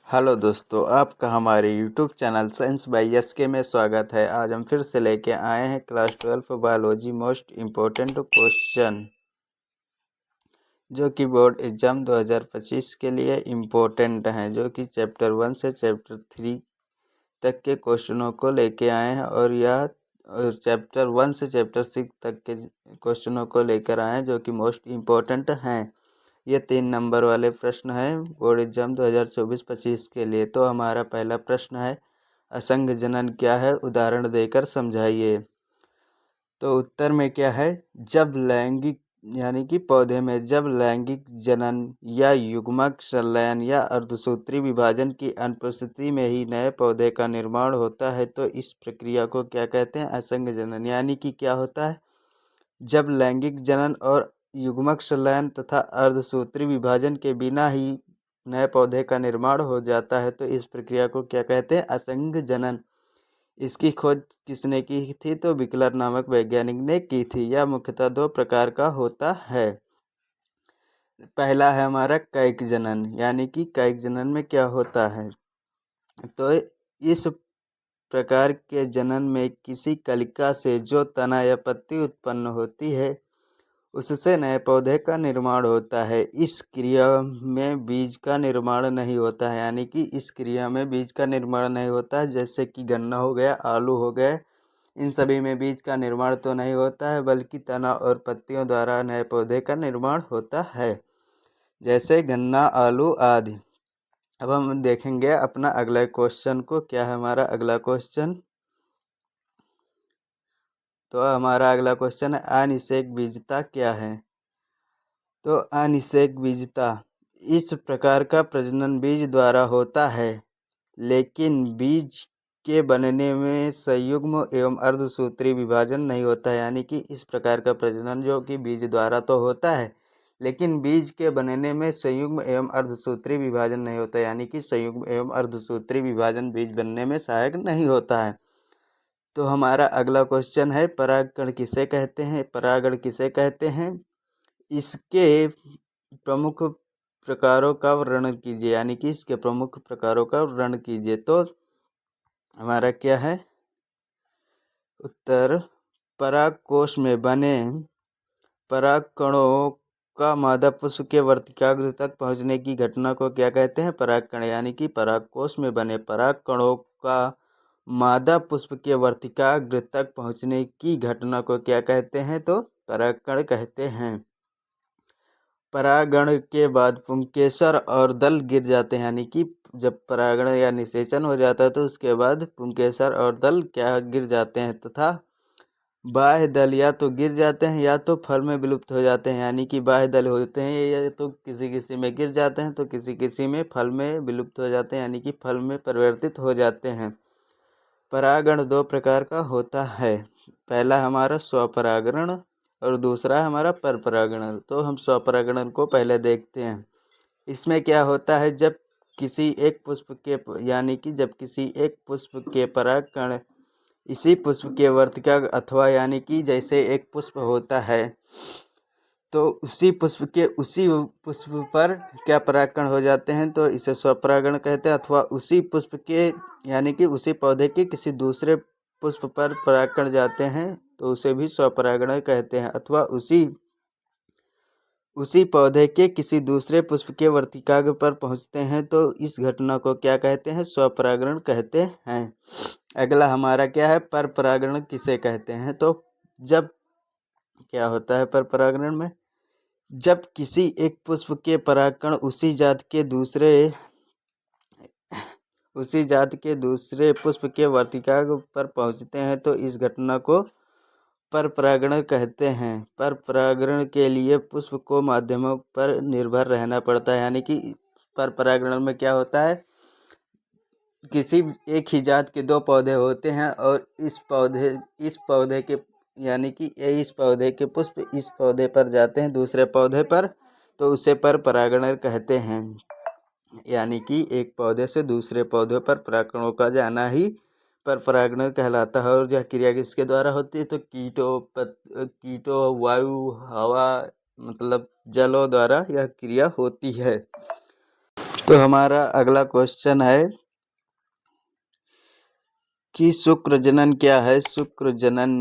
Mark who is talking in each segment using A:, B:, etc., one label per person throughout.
A: Hello दोस्तों, आपका हमारे YouTube channel science by SK में स्वागत है। आज हम फिर से लेके आए हैं class 12 biology most important question, जो कि बोर्ड एग्जाम 2025 के लिए इम्पोर्टेंट हैं, जो कि चैप्टर 1 से चैप्टर 3 तक के क्वेश्चनों को लेके आए हैं। और यह चैप्टर 1 से चैप्टर 6 तक के क्वेश्चनों को लेकर आए हैं, जो कि मोस्ट इम्पोर्टेंट हैं। ये 3 नंबर वाले प्रश्न हैं बोर्ड एग्जाम 2024-25 के लिए। तो हमारा पहला प्रश्न है, असंग जनन क्या है, उदाहरण देकर समझाइए। तो उत्तर में क्या है, जब लैंगिक यानी कि पौधे में जब लैंगिक जनन या युग्मक संलयन या अर्धसूत्री विभाजन की अनुपस्थिति में ही नए पौधे का निर्माण होता है, तो इस प्रक्रिया को क्या कहते हैं, असंग जनन। यानी कि क्या होता है, जब लैंगिक जनन और युग्मक संलयन तथा अर्धसूत्री विभाजन के बिना ही नए पौधे का निर्माण हो जाता है, तो इस प्रक्रिया को क्या कहते हैं, असंग जनन। इसकी खोज किसने की थी, तो विकलर नामक वैज्ञानिक ने की थी। यह मुख्यतः 2 प्रकार का होता है। पहला है हमारा कैक जनन। यानी कि कैक जनन में क्या होता है, तो इस प्रकार के जनन में किसी कलिका से जो तना या पत्ती उत्पन्न होती है, उससे नए पौधे का निर्माण होता है। इस क्रिया में बीज का निर्माण नहीं होता है। यानी कि इस क्रिया में बीज का निर्माण नहीं होता है। जैसे कि गन्ना हो गया, आलू हो गए, इन सभी में बीज का निर्माण तो नहीं होता है, बल्कि तना और पत्तियों द्वारा नए पौधे का निर्माण होता है, जैसे गन्ना, आलू आदि। अब हम देखेंगे अपना अगला क्वेश्चन को। क्या है हमारा अगला क्वेश्चन, तो हमारा अगला क्वेश्चन है, अनिषेक बीजता क्या है। तो अनिषेक बीजता इस प्रकार का प्रजनन बीज द्वारा होता है, लेकिन बीज के बनने में संयुग्म एवं अर्धसूत्री विभाजन नहीं होता है। यानी कि इस प्रकार का प्रजनन जो कि बीज द्वारा तो होता है, लेकिन बीज के बनने में संयुग्म एवं अर्धसूत्री विभाजन नहीं होता। यानी कि संयुग्म एवं अर्धसूत्री विभाजन बीज बनने में सहायक नहीं होता है। तो हमारा अगला क्वेश्चन है, परागकण किसे कहते हैं, परागण किसे कहते हैं, इसके प्रमुख प्रकारों का वर्णन कीजिए। यानी कि इसके प्रमुख प्रकारों का वर्णन कीजिए। तो हमारा क्या है उत्तर, परागकोश में बने परागकणों का मादा पुष्प के वर्तिकाग्र तक पहुंचने की घटना को क्या कहते हैं, परागकण। यानी कि परागकोश में बने परागकणों का मादा पुष्प के वर्तिकाग्र तक पहुंचने की घटना को क्या कहते हैं, तो परागकण कहते हैं। परागण के बाद पुंकेसर और दल गिर जाते हैं। यानी कि जब परागण या निषेचन हो जाता है, तो उसके बाद पुंकेसर और दल क्या गिर जाते हैं, तथा बाह्य दल या तो गिर जाते हैं या तो फल में विलुप्त हो जाते हैं। यानी कि बाह्य दल होते हैं, या तो किसी किसी में गिर जाते हैं, तो किसी किसी में फल में विलुप्त हो जाते हैं, यानी कि फल में परिवर्तित हो जाते हैं। परागण 2 प्रकार का होता है। पहला हमारा स्वपरागण और दूसरा हमारा परपरागण। तो हम स्वपरागण को पहले देखते हैं। इसमें क्या होता है, जब किसी एक पुष्प के यानी कि जब किसी एक पुष्प के परागकण इसी पुष्प के वर्तिका अथवा यानी कि जैसे एक पुष्प होता है, तो उसी पुष्प पर क्या परागकण हो जाते हैं, तो इसे स्वपरागण कहते हैं। अथवा उसी पुष्प के यानी कि उसी पौधे के किसी दूसरे पुष्प पर परागकण जाते हैं, तो उसे भी स्वपरागण कहते हैं। अथवा उसी पौधे के किसी दूसरे पुष्प के वर्तिकाग्र पर पहुंचते हैं, तो इस घटना को क्या कहते हैं, स्वपरागण कहते हैं। अगला हमारा क्या है, परपरागण किसे कहते हैं। तो जब क्या होता है परपरागण में, जब किसी एक पुष्प के परागकण उसी जात के दूसरे पुष्प के वर्तिकाग्र पर पहुंचते हैं, तो इस घटना को परपरागण कहते हैं। परपरागण के लिए पुष्प को माध्यमों पर निर्भर रहना पड़ता है। यानी कि परपरागण में क्या होता है, किसी एक ही जात के 2 पौधे होते हैं, और इस पौधे के यानी कि इस पौधे के पुष्प इस पौधे पर जाते हैं दूसरे पौधे पर, तो उसे परपरागण कहते हैं। यानी कि एक पौधे से दूसरे पौधे पर परागकणों का जाना ही परपरागण कहलाता है। और यह क्रिया किसके द्वारा होती है, तो कीटों, वायु, हवा मतलब जलों द्वारा यह क्रिया होती है। तो हमारा अगला क्वेश्चन है कि शुक्र जनन क्या है। शुक्र जनन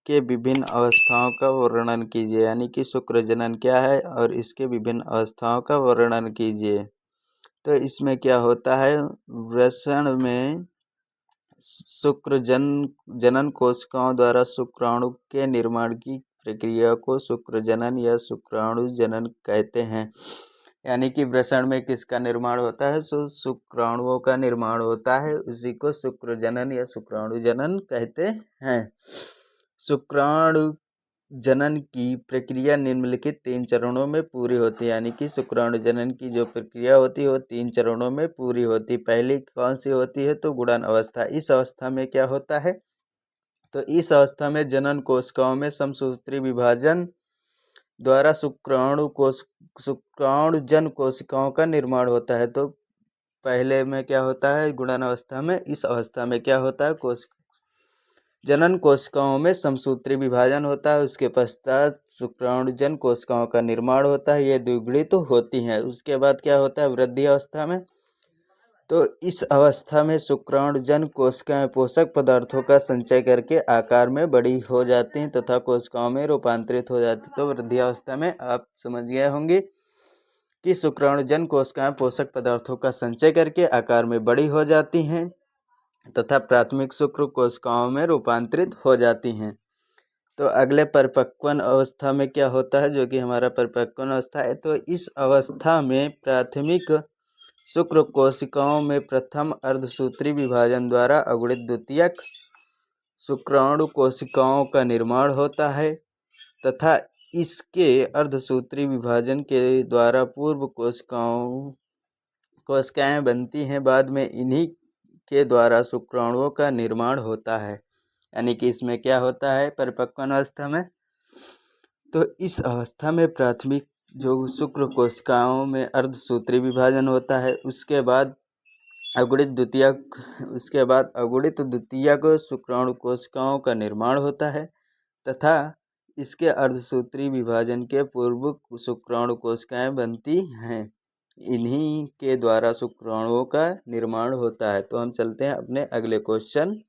A: के विभिन्न अवस्थाओं का वर्णन कीजिए। यानी कि शुक्र जनन क्या है और इसके विभिन्न अवस्थाओं का वर्णन कीजिए। तो इसमें क्या होता है, वृषण में शुक्र जनन कोशिकाओं द्वारा शुक्राणु के निर्माण की प्रक्रिया को शुक्र जनन या शुक्राणु जनन कहते हैं। यानी कि वृषण में किसका निर्माण होता है, शुक्राणुओं का निर्माण होता है, उसी को शुक्र जनन या शुक्राणु जनन कहते हैं। शुक्राणु जनन की प्रक्रिया निम्नलिखित 3 चरणों में पूरी होती है। यानी कि शुक्राणु जनन की जो प्रक्रिया होती है वो 3 चरणों में पूरी होती है। पहली कौन सी होती है, तो गुणन अवस्था। इस अवस्था में क्या होता है, तो इस अवस्था में जनन कोशिकाओं में समसूत्री विभाजन द्वारा शुक्राणुजन कोशिकाओं का निर्माण होता है। तो पहले में क्या होता है, गुणन अवस्था में, इस अवस्था में क्या होता है, जनन कोशिकाओं में समसूत्री विभाजन होता है। उसके पश्चात शुक्राणुजन कोशिकाओं का निर्माण होता है, ये द्विगुणित तो होती हैं। उसके बाद क्या होता है, वृद्धि अवस्था में। तो इस अवस्था में शुक्राणुजन कोशिकाएं पोषक पदार्थों का संचय करके आकार में बड़ी हो जाती हैं तथा कोशिकाओं में रूपांतरित हो जाती हैं। तो वृद्धि अवस्था में आप समझ गए होंगे कि शुक्राणुजन कोशिकाएं पोषक पदार्थों का संचय करके आकार में बड़ी हो जाती हैं तथा प्राथमिक शुक्र कोशिकाओं में रूपांतरित हो जाती हैं। तो अगले परिपक्वन अवस्था में क्या होता है, जो कि हमारा परिपक्वन अवस्था है। तो इस अवस्था में प्राथमिक शुक्र कोशिकाओं में प्रथम अर्धसूत्री विभाजन द्वारा अगुणित द्वितीयक शुक्राणु कोशिकाओं का निर्माण होता है तथा इसके अर्धसूत्री विभाजन के द्वारा पूर्व कोशिकाएं बनती हैं। बाद में इन्हीं के द्वारा शुक्राणुओं का निर्माण होता है। यानी कि इसमें क्या होता है परिपक्वन अवस्था में, तो इस अवस्था में प्राथमिक जो शुक्र कोशिकाओं में अर्धसूत्री विभाजन होता है, उसके बाद अगुणित द्वितीयक शुक्राणु कोशिकाओं का निर्माण होता है तथा इसके अर्धसूत्री विभाजन के पूर्व शुक्राणु कोशिकाएं बनती हैं। इन्हीं के द्वारा शुक्राणुओं का निर्माण होता है। तो हम चलते हैं अपने अगले क्वेश्चन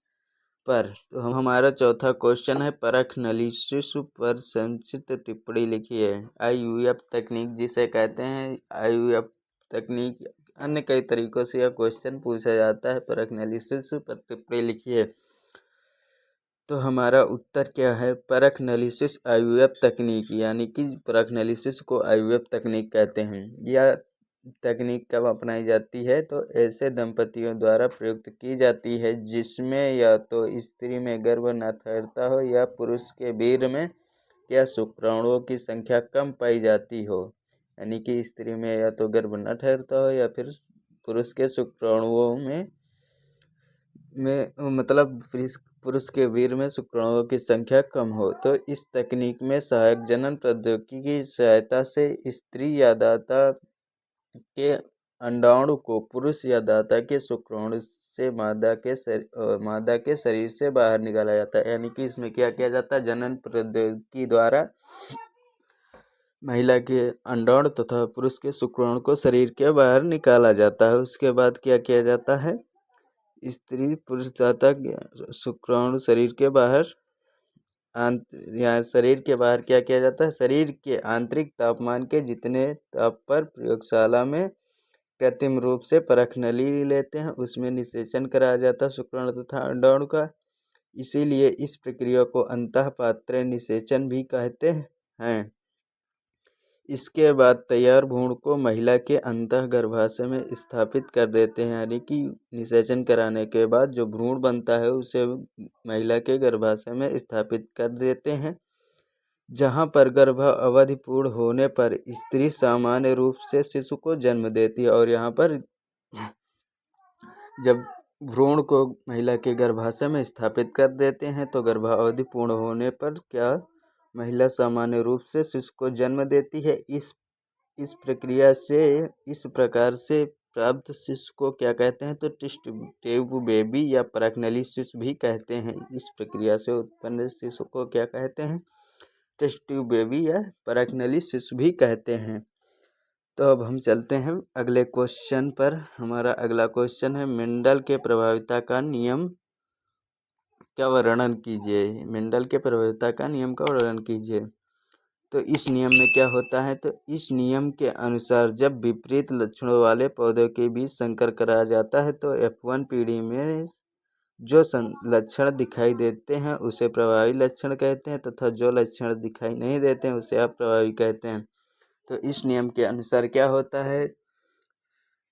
A: पर। तो हमारा चौथा क्वेश्चन है, परख नली शिशु पर संक्षिप्त टिप्पणी लिखिए। IUF तकनीक जिसे कहते हैं, IUF तकनीक अन्य कई तरीकों से यह क्वेश्चन पूछा जाता है। परख नली शिशु पर टिप्पणी लिखिए। तो हमारा उत्तर क्या है, परख एनालिसिस IUF तकनीक। यानी कि परख एनालिसिस को IUF तकनीक कहते हैं। यह तकनीक कब अपनाई जाती है, तो ऐसे दंपतियों द्वारा प्रयुक्त की जाती है जिसमें या तो स्त्री में गर्भ न ठहरता हो या पुरुष के वीर्य में या शुक्राणुओं की संख्या कम पाई जाती हो। यानी कि स्त्री में या तो गर्भ न ठहरता हो या फिर पुरुष के शुक्राणुओं में मतलब पुरुष के वीर्य में शुक्राणुओं की संख्या कम हो। तो इस तकनीक में सहायक जनन प्रौद्योगिकी की सहायता से स्त्री या दाता के अंडाणु को पुरुष या दाता के शुक्राणु से मादा के शरीर से बाहर निकाला जाता है। यानी कि इसमें क्या किया जाता है, जनन प्रौद्योगिकी द्वारा महिला के अंडाणु तथा पुरुष के शुक्राणु को शरीर के बाहर निकाला जाता है। उसके बाद क्या किया जाता है, स्त्री पुरुष दाता शुक्राणु शरीर के बाहर क्या किया जाता है, शरीर के आंतरिक तापमान के जितने ताप पर प्रयोगशाला में कृत्रिम रूप से परख नली लेते हैं उसमें निषेचन कराया जाता है शुक्राणु तथा अंडाणु का। इसीलिए इस प्रक्रिया को अंतःपात्र निषेचन भी कहते हैं। इसके बाद तैयार भ्रूण को महिला के अंतः गर्भाशय में स्थापित कर देते हैं। यानी कि निषेचन कराने के बाद जो भ्रूण बनता है उसे महिला के गर्भाशय में स्थापित कर देते हैं, जहां पर गर्भ अवधि पूर्ण होने पर स्त्री सामान्य रूप से शिशु को जन्म देती है। और यहाँ पर जब भ्रूण को महिला के गर्भाशय में स्थापित कर देते हैं तो गर्भावधि पूर्ण होने पर क्या महिला सामान्य रूप से शिशु को जन्म देती है। इस प्रकार से प्राप्त शिशु को क्या कहते हैं, तो टेस्ट ट्यूब बेबी या परख नली शिशु भी कहते हैं। इस प्रक्रिया से उत्पन्न शिशु को क्या कहते हैं, टेस्ट ट्यूब बेबी या परख नली शिशु भी कहते हैं। तो अब हम चलते हैं अगले क्वेश्चन पर। हमारा अगला क्वेश्चन है, मेंडल के प्रभाविता का नियम का वर्णन कीजिए। मेंडल के प्रभाविता का नियम का वर्णन कीजिए। तो इस नियम में क्या होता है, तो इस नियम के अनुसार जब विपरीत लक्षणों वाले पौधों के बीच संकर कराया जाता है तो F1 पीढ़ी में जो लक्षण दिखाई देते हैं उसे प्रभावी लक्षण कहते हैं, तथा जो लक्षण दिखाई नहीं देते हैं उसे अप्रभावी कहते हैं। तो इस नियम के अनुसार क्या होता है,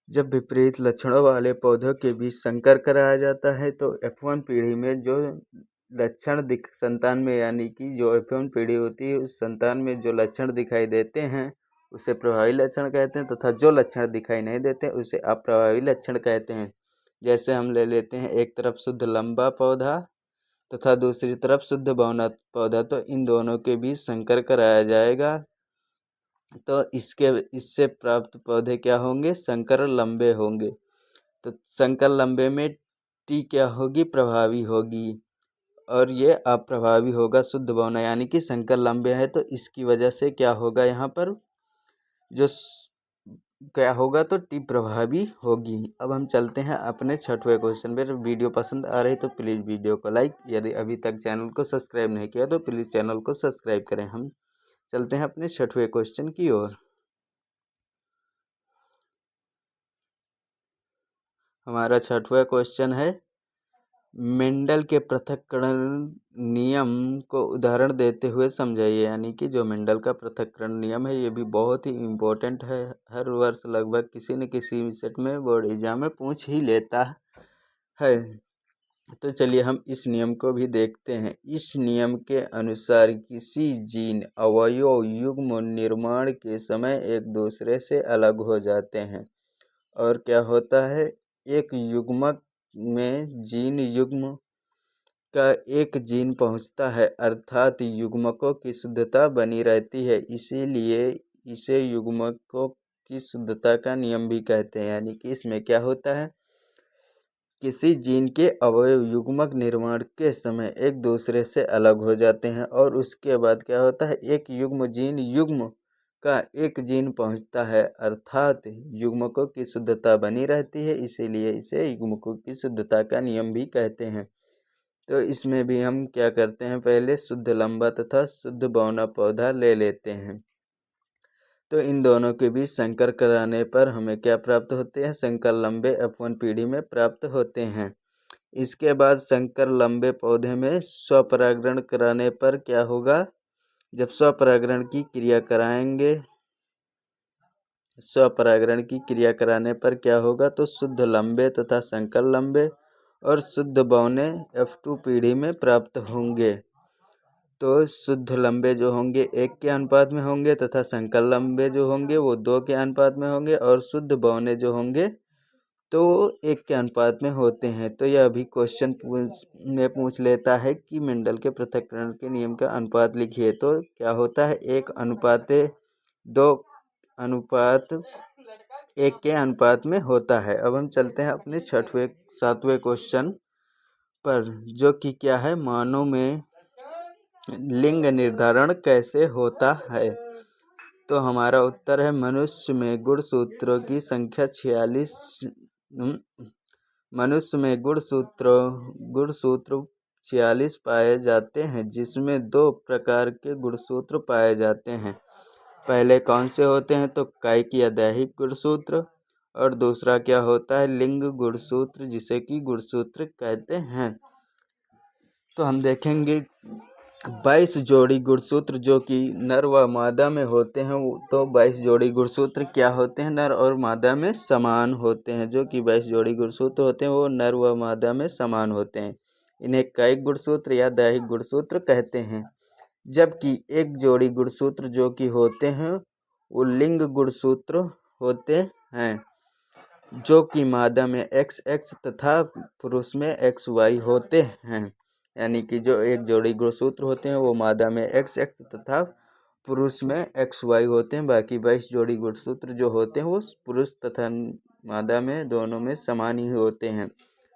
A: जब विपरीत लक्षणों वाले पौधों के बीच संकर कराया जाता है तो F1 पीढ़ी में जो लक्षण संतान में, यानी कि जो F1 पीढ़ी होती है उस संतान में जो लक्षण दिखाई देते हैं उसे प्रभावी लक्षण कहते हैं, तथा जो लक्षण दिखाई नहीं देते उसे अप्रभावी लक्षण कहते हैं। जैसे हम ले लेते हैं, एक तरफ शुद्ध लंबा पौधा तथा दूसरी तरफ शुद्ध बौना पौधा, तो इन दोनों के बीच संकर कराया जाएगा तो इससे प्राप्त पौधे क्या होंगे, संकर लंबे होंगे। तो संकर लंबे में टी क्या होगी, प्रभावी होगी, और ये अप्रभावी होगा शुद्ध बौना। यानी कि संकर लंबे है तो इसकी वजह से क्या होगा, यहाँ पर जो क्या होगा, तो टी प्रभावी होगी। अब हम चलते हैं अपने छठवें क्वेश्चन पर। वीडियो पसंद आ रही तो प्लीज़ वीडियो को लाइक, यदि अभी तक चैनल को सब्सक्राइब नहीं किया तो प्लीज़ चैनल को सब्सक्राइब करें। हम चलते हैं अपने छठवें क्वेश्चन की ओर। हमारा छठवां क्वेश्चन है, मेंडल के पृथक्करण नियम को उदाहरण देते हुए समझाइए। यानी कि जो मेंडल का पृथक्करण नियम है ये भी बहुत ही इम्पोर्टेंट है, हर वर्ष लगभग किसी न किसी सेट में बोर्ड एग्जाम में पूछ ही लेता है। तो चलिए हम इस नियम को भी देखते हैं। इस नियम के अनुसार किसी जीन अवयव युग्म निर्माण के समय एक दूसरे से अलग हो जाते हैं, और क्या होता है, एक युग्मक में जीन युग्म का एक जीन पहुंचता है, अर्थात युग्मकों की शुद्धता बनी रहती है, इसीलिए इसे युग्मकों की शुद्धता का नियम भी कहते हैं। यानी कि इसमें क्या होता है, किसी जीन के अवयव युग्मक निर्माण के समय एक दूसरे से अलग हो जाते हैं, और उसके बाद क्या होता है, एक युग्म जीन युग्म का एक जीन पहुंचता है, अर्थात युग्मकों की शुद्धता बनी रहती है, इसीलिए इसे युग्मकों की शुद्धता का नियम भी कहते हैं। तो इसमें भी हम क्या करते हैं, पहले शुद्ध लंबा तथा शुद्ध बौना पौधा ले लेते हैं। तो इन दोनों के बीच संकर कराने पर हमें क्या प्राप्त होते हैं, संकर लंबे F1 पीढ़ी में प्राप्त होते हैं। इसके बाद संकर लंबे पौधे में स्वपरागण कराने पर क्या होगा, जब स्वपरागण की क्रिया कराएंगे, स्वपरागण की क्रिया कराने पर क्या होगा, तो शुद्ध लंबे तथा संकर लंबे और शुद्ध बौने F2 पीढ़ी में प्राप्त होंगे। तो शुद्ध लंबे जो होंगे 1 के अनुपात में होंगे, तथा संकर लंबे जो होंगे वो 2 के अनुपात में होंगे, और शुद्ध बौने जो होंगे तो 1 के अनुपात में होते हैं। तो यह भी क्वेश्चन में पूछ लेता है कि मेंडल के पृथक्करण के नियम का अनुपात लिखिए। तो क्या होता है, 1:2 अनुपात 1 के अनुपात में होता है। अब हम चलते हैं अपने सातवें क्वेश्चन पर, जो कि क्या है, मानव में लिंग निर्धारण कैसे होता है। तो हमारा उत्तर है, मनुष्य में गुणसूत्रों की संख्या 46, मनुष्य में गुणसूत्र 46 पाए जाते हैं, जिसमें 2 प्रकार के गुणसूत्र पाए जाते हैं। पहले कौन से होते हैं, तो कायिक या दैहिक गुणसूत्र, और दूसरा क्या होता है, लिंग गुणसूत्र, जिसे कि गुणसूत्र कहते हैं। तो हम देखेंगे 22 जोड़ी गुणसूत्र जो कि नर व मादा में होते हैं, तो 22 जोड़ी गुणसूत्र क्या होते हैं, नर और मादा में समान होते हैं। जो कि 22 जोड़ी गुणसूत्र होते हैं वो नर व मादा में समान होते हैं। इन्हें कायिक गुणसूत्र या दैहिक गुणसूत्र कहते हैं। जबकि एक जोड़ी गुणसूत्र जो कि होते हैं वो लिंग गुणसूत्र होते हैं, जो कि मादा में XX तथा पुरुष में XY होते हैं। यानी कि जो एक जोड़ी गुणसूत्र होते हैं वो मादा में XX तथा पुरुष में XY होते हैं। बाकी 22 जोड़ी गुणसूत्र जो होते हैं वो पुरुष तथा मादा में दोनों में समान ही होते हैं।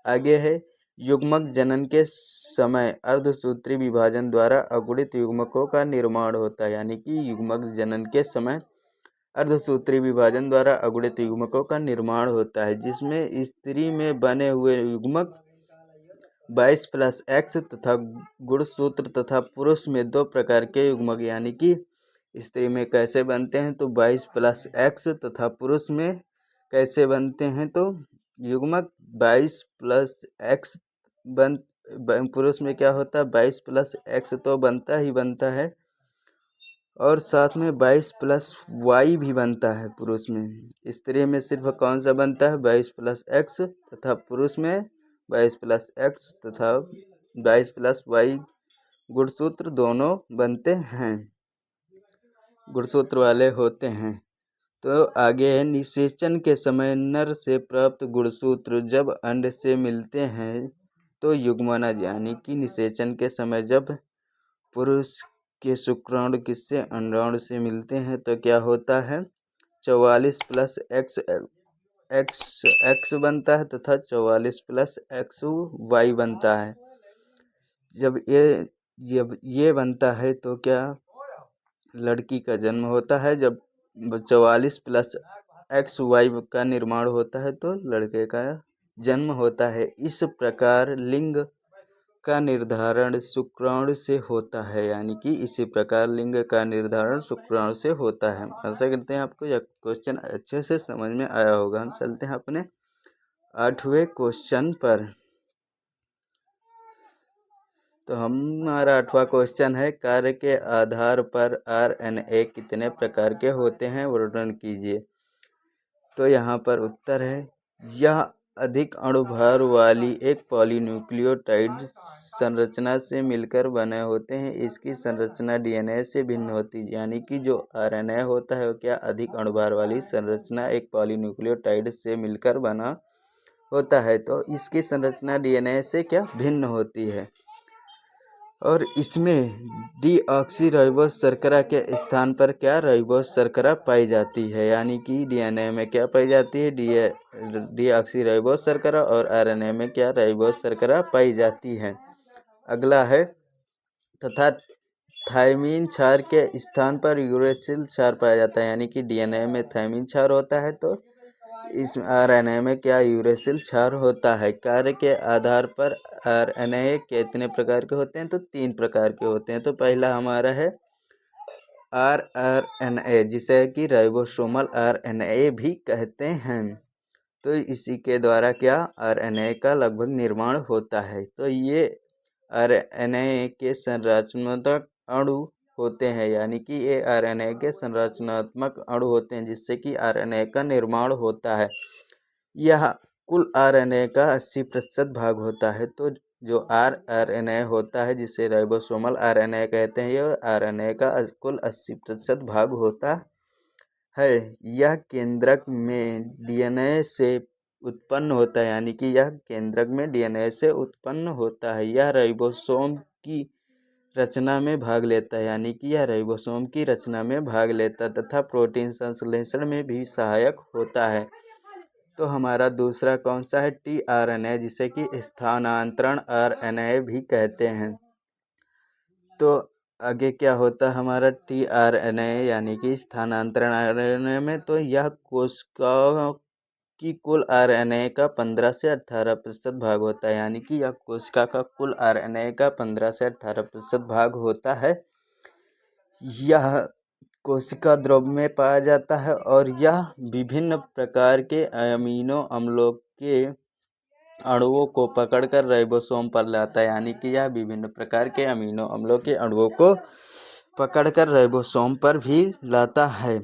A: आगे है, युग्मक जनन के समय अर्धसूत्री विभाजन द्वारा अगुणित युग्मकों का निर्माण होता है। यानी कि युग्मक जनन के समय अर्धसूत्री विभाजन द्वारा अगुणित युग्मकों का निर्माण होता है, जिसमें स्त्री में बने हुए युग्मक 22+X तथा गुणसूत्र तथा पुरुष में 2 प्रकार के युग्मक, यानी कि स्त्री में कैसे बनते हैं तो 22+X तथा पुरुष में कैसे बनते हैं तो युग्मक 22+X पुरुष में क्या होता है 22+X तो बनता ही बनता है, और साथ में 22+Y भी बनता है पुरुष में। स्त्री में सिर्फ कौन सा बनता है 22+X तथा पुरुष में 22+X तथा 22+Y गुणसूत्र दोनों बनते हैं, गुणसूत्र वाले होते हैं। तो आगे है निषेचन के समय नर से प्राप्त गुणसूत्र जब अंड से मिलते हैं तो युग्मनज, यानी कि निषेचन के समय जब पुरुष के शुक्राणु किससे अंडाणु से मिलते हैं तो क्या होता है 44+X बनता है तथा 44+XY बनता है। जब ये बनता है तो क्या लड़की का जन्म होता है, जब 44+XY का निर्माण होता है तो लड़के का जन्म होता है। इस प्रकार लिंग का निर्धारण शुक्राणु से होता है, यानी कि इसी प्रकार लिंग का निर्धारण शुक्राणु से होता है। आशा करते हैं आपको यह क्वेश्चन अच्छे से समझ में आया होगा। हम चलते हैं अपने 8वें क्वेश्चन पर। तो हमारा 8वां क्वेश्चन है कार्य के आधार पर RNA कितने प्रकार के होते हैं, वर्णन कीजिए। तो यहाँ पर उत्तर है यह अधिक अणुभार वाली एक पॉलीन्यूक्लियोटाइड संरचना से मिलकर बने होते हैं। इसकी संरचना DNA से भिन्न होती है, यानी कि जो RNA होता है वो क्या अधिक अणुभार वाली संरचना एक पॉलीन्यूक्लियोटाइड से मिलकर बना होता है, तो इसकी संरचना DNA से क्या भिन्न होती है। और इसमें डीऑक्सीराइबोस शर्करा के स्थान पर क्या राइबोस शर्करा पाई जाती है, यानी कि DNA में क्या पाई जाती है डीऑक्सीराइबोस शर्करा, और RNA में क्या राइबोस शर्करा पाई जाती है। अगला है तथा थायमीन क्षार के स्थान पर यूरेसिल क्षार पाया जाता है, यानी कि DNA में थायमीन क्षार होता है तो इस RNA में क्या यूरेसिल क्षार होता है। कार्य के आधार पर RNA कितने प्रकार के होते हैं तो 3 प्रकार के होते हैं। तो पहला हमारा है rRNA, जिसे कि राइबोसोमल RNA भी कहते हैं। तो इसी के द्वारा क्या RNA का लगभग निर्माण होता है। तो ये RNA के संरचनात्मक अणु होते हैं, यानी कि ये RNA के संरचनात्मक अणु होते हैं जिससे कि RNA का निर्माण होता है। यह कुल RNA का 80% भाग होता है। तो जो rRNA होता है जिसे राइबोसोमल RNA कहते हैं, यह RNA का कुल 80% भाग होता है। यह केंद्रक में DNA से उत्पन्न होता है, यानी कि यह केंद्रक में DNA से उत्पन्न होता है। यह राइबोसोम की रचना में भाग लेता है, यानी कि यह राइबोसोम की रचना में भाग लेता तथा प्रोटीन संश्लेषण में भी सहायक होता है। तो हमारा दूसरा कौन सा है tRNA, जिसे कि स्थानांतरण RNA भी कहते हैं। तो आगे क्या होता है हमारा tRNA यानी कि स्थानांतरण RNA में, तो यह कोशिकाओं की कुल RNA का 15 से 18% भाग होता है, यानी कि यह कोशिका का कुल RNA का 15 से 18% भाग होता है। यह कोशिका द्रव में पाया जाता है और यह विभिन्न प्रकार के अमीनो अम्लों के अणुओं को पकड़कर राइबोसोम पर लाता है, यानी कि यह विभिन्न प्रकार के अमीनो अम्लों के अणुओं को पकड़कर राइबोसोम पर भी लाता है।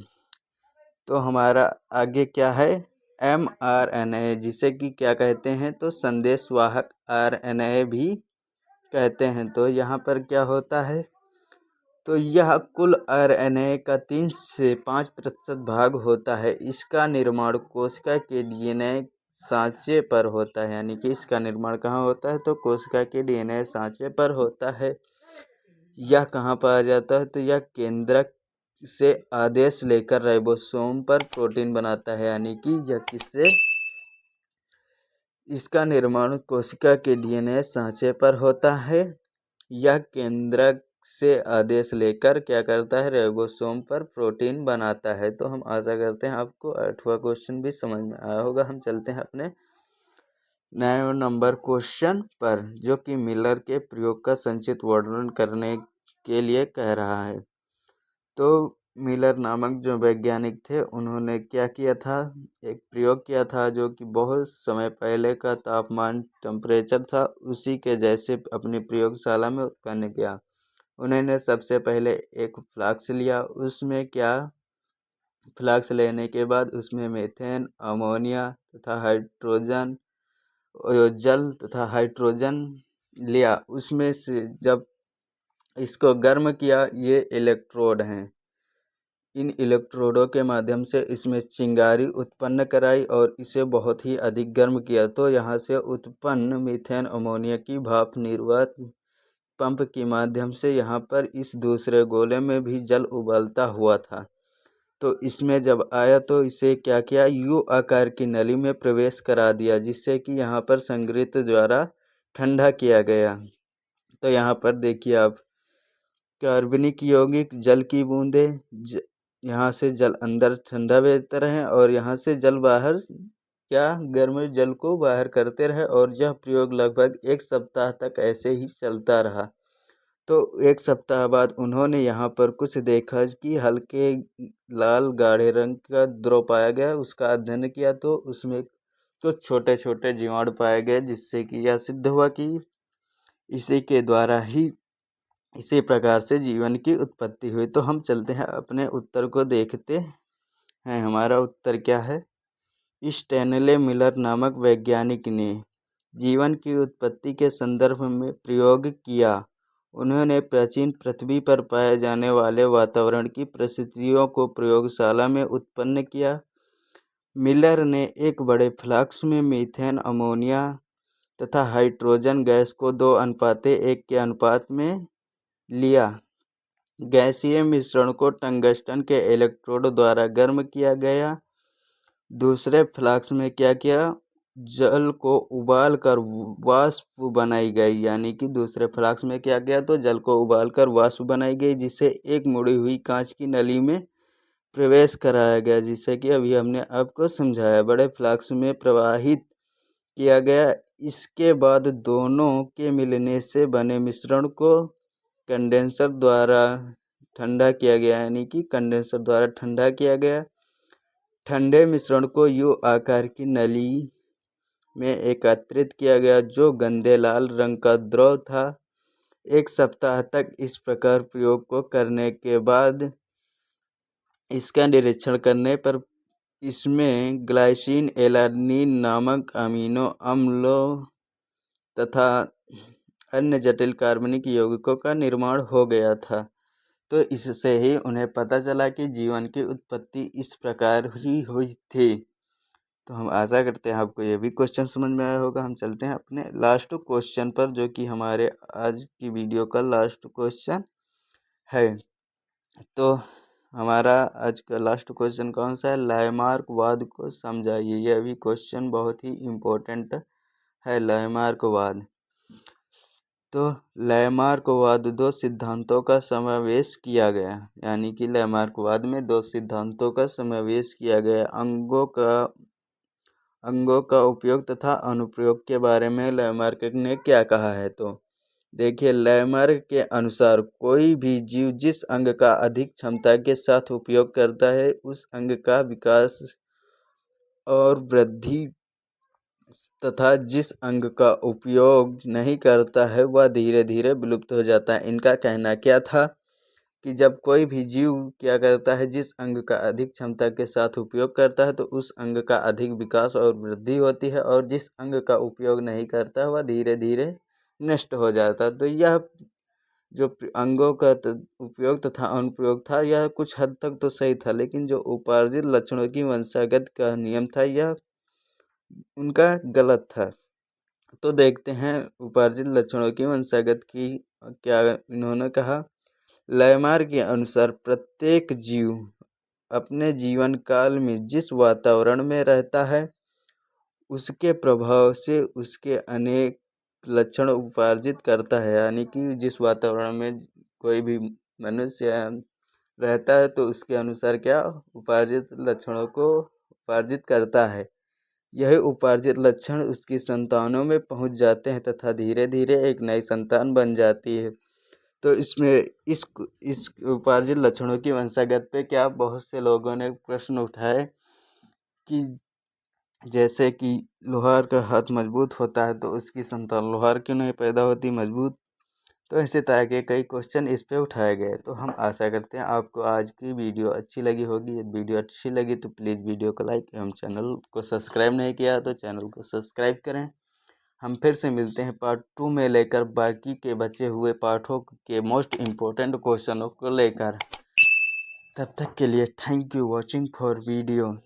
A: तो हमारा आगे क्या है mRNA, जिसे कि क्या कहते हैं तो संदेशवाहक RNA भी कहते हैं। तो यहाँ पर क्या होता है तो यह कुल RNA का 3 से 5% भाग होता है। इसका निर्माण कोशिका के DNA सांचे पर होता है, यानी कि इसका निर्माण कहाँ होता है तो कोशिका के DNA सांचे पर होता है। यह कहाँ पाया जाता है तो यह केंद्रक से आदेश लेकर राइबोसोम पर प्रोटीन बनाता है, यानी कि यह किससे इसका निर्माण कोशिका के DNA सांचे पर होता है। यह केंद्रक से आदेश लेकर क्या करता है, राइबोसोम पर प्रोटीन बनाता है। तो हम आशा करते हैं आपको 8वां क्वेश्चन भी समझ में आया होगा। हम चलते हैं अपने 9 नंबर क्वेश्चन पर, जो कि मिलर के प्रयोग का संक्षिप्त वर्णन करने के लिए कह रहा है। तो मिलर नामक जो वैज्ञानिक थे, उन्होंने क्या किया था, एक प्रयोग किया था जो कि बहुत समय पहले का तापमान टेम्परेचर था, उसी के जैसे अपनी प्रयोगशाला में उत्पन्न किया। उन्होंने सबसे पहले एक फ्लास्क लिया, उसमें क्या, फ्लास्क लेने के बाद उसमें मीथेन, अमोनिया तथा हाइड्रोजन, जल तथा हाइड्रोजन लिया। उसमें से जब इसको गर्म किया, ये इलेक्ट्रोड हैं, इन इलेक्ट्रोडों के माध्यम से इसमें चिंगारी उत्पन्न कराई और इसे बहुत ही अधिक गर्म किया। तो यहाँ से उत्पन्न मीथेन अमोनिया की भाप निर्वात पंप के माध्यम से यहाँ पर इस दूसरे गोले में भी जल उबलता हुआ था। तो इसमें जब आया तो इसे क्या किया, यू आकार की नली में प्रवेश करा दिया, जिससे कि यहाँ पर संग्रहित द्वारा ठंडा किया गया। तो यहाँ पर देखिए आप, कार्बनिक यौगिक जल की बूंदें, यहाँ से जल अंदर ठंडा बहता रहे और यहाँ से जल बाहर क्या, गर्म जल को बाहर करते रहे। और यह प्रयोग लगभग 1 सप्ताह तक ऐसे ही चलता रहा। तो 1 सप्ताह बाद उन्होंने यहाँ पर कुछ देखा कि हल्के लाल गाढ़े रंग का द्रव पाया गया। उसका अध्ययन किया तो उसमें कुछ छोटे छोटे जीवाणु पाए गए, जिससे कि यह सिद्ध हुआ कि इसी के द्वारा ही, इसी प्रकार से जीवन की उत्पत्ति हुई। तो हम चलते हैं अपने उत्तर को देखते हैं। हमारा उत्तर क्या है, स्टैनले मिलर नामक वैज्ञानिक ने जीवन की उत्पत्ति के संदर्भ में प्रयोग किया। उन्होंने प्राचीन पृथ्वी पर पाए जाने वाले वातावरण की परिस्थितियों को प्रयोगशाला में उत्पन्न किया। मिलर ने एक बड़े फ्लास्क में मीथेन, अमोनिया तथा हाइड्रोजन गैस को 2:1 के अनुपात में लिया। गैसीय मिश्रण को टंगस्टन के इलेक्ट्रोड द्वारा गर्म किया गया। दूसरे फ्लास्क में क्या किया, जल को उबाल कर वाष्प बनाई गई, यानी कि दूसरे फ्लास्क में क्या किया, तो जल को उबाल कर वाष्प बनाई गई, जिसे एक मुड़ी हुई कांच की नली में प्रवेश कराया गया, जिससे कि अभी हमने आपको समझाया। बड़े फ्लास्क में प्रवाहित किया गया। इसके बाद दोनों के मिलने से बने मिश्रण को कंडेंसर द्वारा ठंडा किया गया, यानी कि कंडेंसर द्वारा ठंडा किया गया। ठंडे मिश्रण को यू आकार की नली में एकत्रित किया गया, जो गंदे लाल रंग का द्रव था। 1 सप्ताह तक इस प्रकार प्रयोग को करने के बाद इसका निरीक्षण करने पर इसमें ग्लाइसिन, एलानिन नामक अमीनो अम्लों तथा अन्य जटिल कार्बनिक यौगिकों का निर्माण हो गया था। तो इससे ही उन्हें पता चला कि जीवन की उत्पत्ति इस प्रकार ही हुई थी। तो हम आशा करते हैं आपको ये भी क्वेश्चन समझ में आया होगा। हम चलते हैं अपने लास्ट क्वेश्चन पर, जो कि हमारे आज की वीडियो का लास्ट क्वेश्चन है। तो हमारा आज का लास्ट क्वेश्चन कौन सा है, लैमार्कवाद को समझाइए। यह भी क्वेश्चन बहुत ही इम्पोर्टेंट है, लैमार्कवाद। तो लैमार्कवाद 2 सिद्धांतों का समावेश किया गया, यानी कि लैमार्कवाद में 2 सिद्धांतों का समावेश किया गया। अंगों का उपयोग तथा अनुप्रयोग के बारे में लैमार्क ने क्या कहा है, तो देखिए, लैमार्क के अनुसार कोई भी जीव जिस अंग का अधिक क्षमता के साथ उपयोग करता है, उस अंग का विकास और वृद्धि तथा जिस अंग का उपयोग नहीं करता है, वह धीरे धीरे विलुप्त हो जाता है। इनका कहना क्या था कि जब कोई भी जीव क्या करता है, जिस अंग का अधिक क्षमता के साथ उपयोग करता है, तो उस अंग का अधिक विकास और वृद्धि होती है, और जिस अंग का उपयोग नहीं करता है, वह धीरे धीरे नष्ट हो जाता है। तो यह जो अंगों का उपयोग तथा अनुप्रयोग था, यह कुछ हद तक तो सही था, लेकिन जो उपार्जित लक्षणों की वंशागत का नियम था, यह उनका गलत था। तो देखते हैं उपार्जित लक्षणों की वंशागत की क्या इन्होंने कहा। लैमार्क के अनुसार प्रत्येक जीव अपने जीवन काल में जिस वातावरण में रहता है, उसके प्रभाव से उसके अनेक लक्षण उपार्जित करता है, यानी कि जिस वातावरण में कोई भी मनुष्य रहता है तो उसके अनुसार क्या उपार्जित लक्षणों को उपार्जित करता है। यही उपार्जित लक्षण उसकी संतानों में पहुंच जाते हैं तथा धीरे धीरे एक नई संतान बन जाती है। तो इसमें इस उपार्जित लक्षणों की वंशागत पे क्या बहुत से लोगों ने प्रश्न उठाए कि जैसे कि लोहार का हाथ मजबूत होता है तो उसकी संतान लोहार क्यों नहीं पैदा होती मजबूत। तो इसी तरह के कई क्वेश्चन इस पे उठाए गए। तो हम आशा करते हैं आपको आज की वीडियो अच्छी लगी होगी। यदि वीडियो अच्छी लगी तो प्लीज़ वीडियो को लाइक एवं चैनल को सब्सक्राइब नहीं किया तो चैनल को सब्सक्राइब करें। हम फिर से मिलते हैं पार्ट 2 में लेकर बाकी के बचे हुए पार्टों के मोस्ट इम्पोर्टेंट क्वेश्चनों को लेकर। तब तक के लिए thank you watching for video.